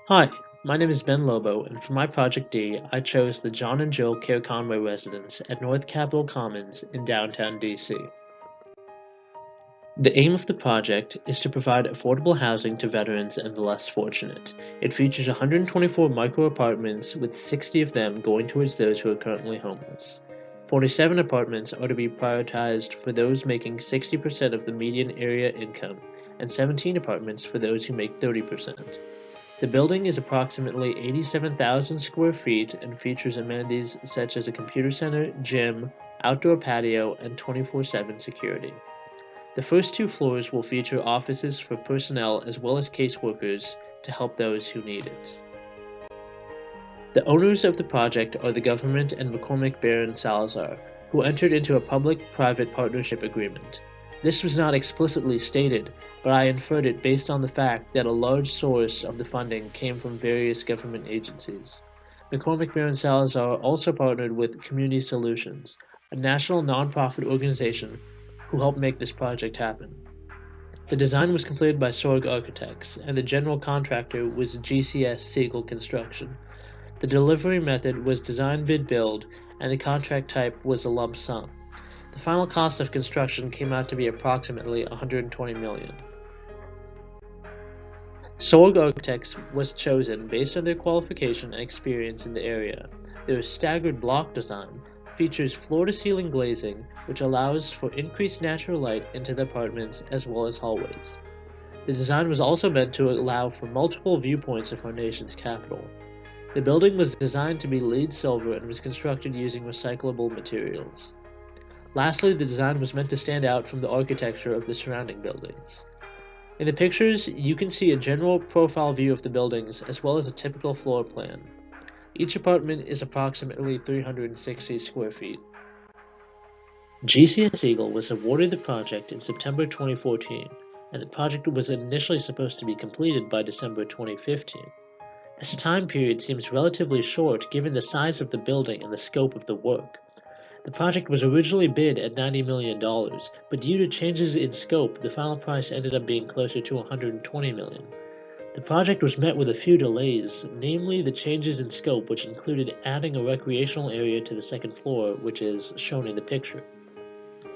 Hi, my name is Ben Lobo, and for my Project D, I chose the John and Jill Care Conway residence at North Capitol Commons in downtown DC. The aim of the project is to provide affordable housing to veterans and the less fortunate. It features 124 micro apartments, with 60 of them going towards those who are currently homeless. 47 apartments are to be prioritized for those making 60% of the median area income, and 17 apartments for those who make 30%. The building is approximately 87,000 square feet and features amenities such as a computer center, gym, outdoor patio, and 24/7 security. The first two floors will feature offices for personnel as well as caseworkers to help those who need it. The owners of the project are the government and McCormick Baron Salazar, who entered into a public-private partnership agreement. This was not explicitly stated, but I inferred it based on the fact that a large source of the funding came from various government agencies. McCormick Baron Salazar also partnered with Community Solutions, a national nonprofit organization who helped make this project happen. The design was completed by Sorg Architects, and the general contractor was GCS Siegel Construction. The delivery method was design bid build, and the contract type was a lump sum. The final cost of construction came out to be approximately $120 million. Sorg Architects was chosen based on their qualification and experience in the area. Their staggered block design features floor-to-ceiling glazing, which allows for increased natural light into the apartments as well as hallways. The design was also meant to allow for multiple viewpoints of our nation's capital. The building was designed to be LEED silver and was constructed using recyclable materials. Lastly, the design was meant to stand out from the architecture of the surrounding buildings. In the pictures, you can see a general profile view of the buildings as well as a typical floor plan. Each apartment is approximately 360 square feet. GCS Eagle was awarded the project in September 2014, and the project was initially supposed to be completed by December 2015. This time period seems relatively short given the size of the building and the scope of the work. The project was originally bid at $90 million, but due to changes in scope, the final price ended up being closer to $120 million. The project was met with a few delays, namely the changes in scope, which included adding a recreational area to the second floor, which is shown in the picture.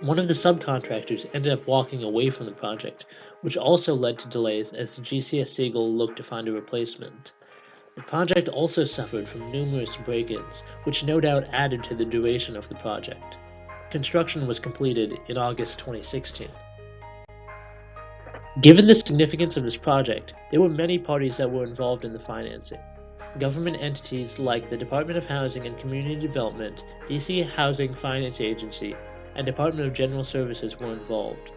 One of the subcontractors ended up walking away from the project, which also led to delays as GCS Siegel looked to find a replacement. The project also suffered from numerous break-ins, which no doubt added to the duration of the project. Construction was completed in August 2016. Given the significance of this project, there were many parties that were involved in the financing. Government entities like the Department of Housing and Community Development, DC Housing Finance Agency, and Department of General Services were involved.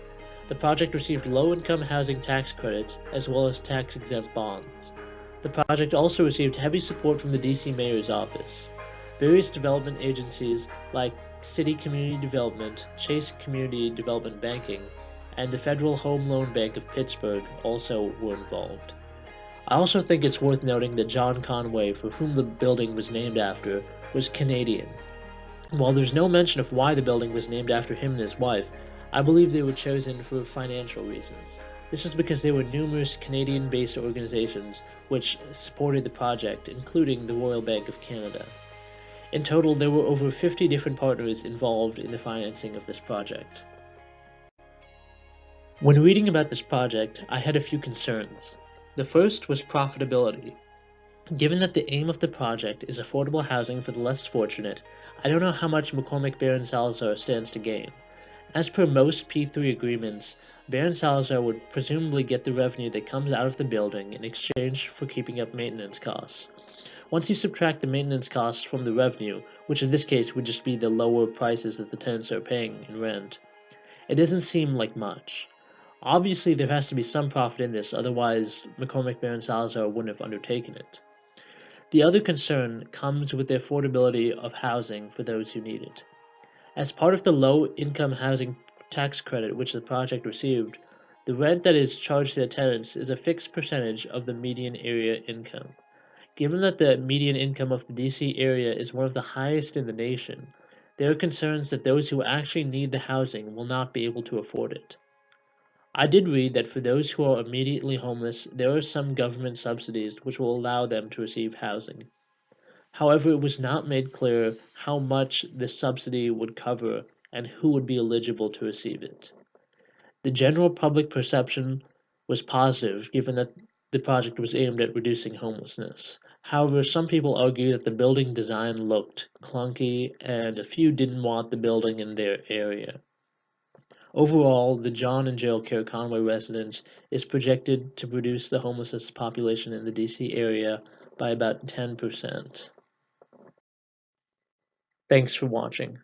The project received low-income housing tax credits as well as tax-exempt bonds. The project also received heavy support from the DC Mayor's office. Various development agencies like City Community Development, Chase Community Development Banking, and the Federal Home Loan Bank of Pittsburgh also were involved. I also think it's worth noting that John Conway, for whom the building was named after, was Canadian. While there's no mention of why the building was named after him and his wife, I believe they were chosen for financial reasons. This is because there were numerous Canadian-based organizations which supported the project, including the Royal Bank of Canada. In total, there were over 50 different partners involved in the financing of this project. When reading about this project, I had a few concerns. The first was profitability. Given that the aim of the project is affordable housing for the less fortunate, I don't know how much McCormick Baron Salazar stands to gain. As per most P3 agreements, Baron Salazar would presumably get the revenue that comes out of the building in exchange for keeping up maintenance costs. Once you subtract the maintenance costs from the revenue, which in this case would just be the lower prices that the tenants are paying in rent, it doesn't seem like much. Obviously, there has to be some profit in this, otherwise McCormick Baron Salazar wouldn't have undertaken it. The other concern comes with the affordability of housing for those who need it. As part of the low-income housing tax credit which the project received, the rent that is charged to the tenants is a fixed percentage of the median area income. Given that the median income of the DC area is one of the highest in the nation, there are concerns that those who actually need the housing will not be able to afford it. I did read that for those who are immediately homeless, there are some government subsidies which will allow them to receive housing. However, it was not made clear how much this subsidy would cover and who would be eligible to receive it. The general public perception was positive, given that the project was aimed at reducing homelessness. However, some people argue that the building design looked clunky and a few didn't want the building in their area. Overall, the John and Jail Care Conway residence is projected to reduce the homelessness population in the DC area by about 10%. Thanks for watching.